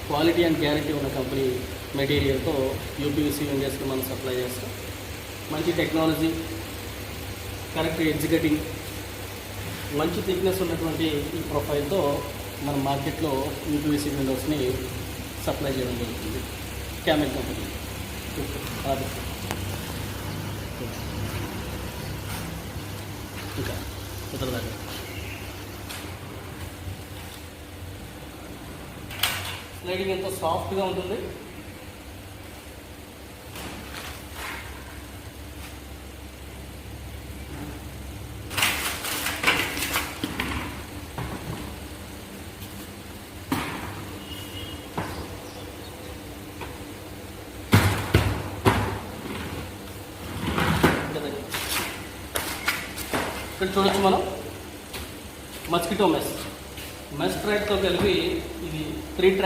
Quality and guarantee ఉన్న company మెటీరియల్తో UPVC విండోస్కి మనం supply చేస్తాం. మంచి టెక్నాలజీ, కరెక్ట్ ఎగ్జిక్యూటింగ్, మంచి థిక్నెస్ ఉన్నటువంటి ఈ ప్రొఫైల్తో మన మార్కెట్లో యూపీవీసీ విండోస్ని సప్లై చేయడం జరుగుతుంది. క్యామెల్ కంపెనీ ఇంకా కుదరదాకా స్లైడింగ్ ఎంతో సాఫ్ట్గా ఉంటుంది. ఇక్కడ చూడొచ్చు మనం మస్కిటో మెష్ ట్రాక్తో కలిపి ఇది 3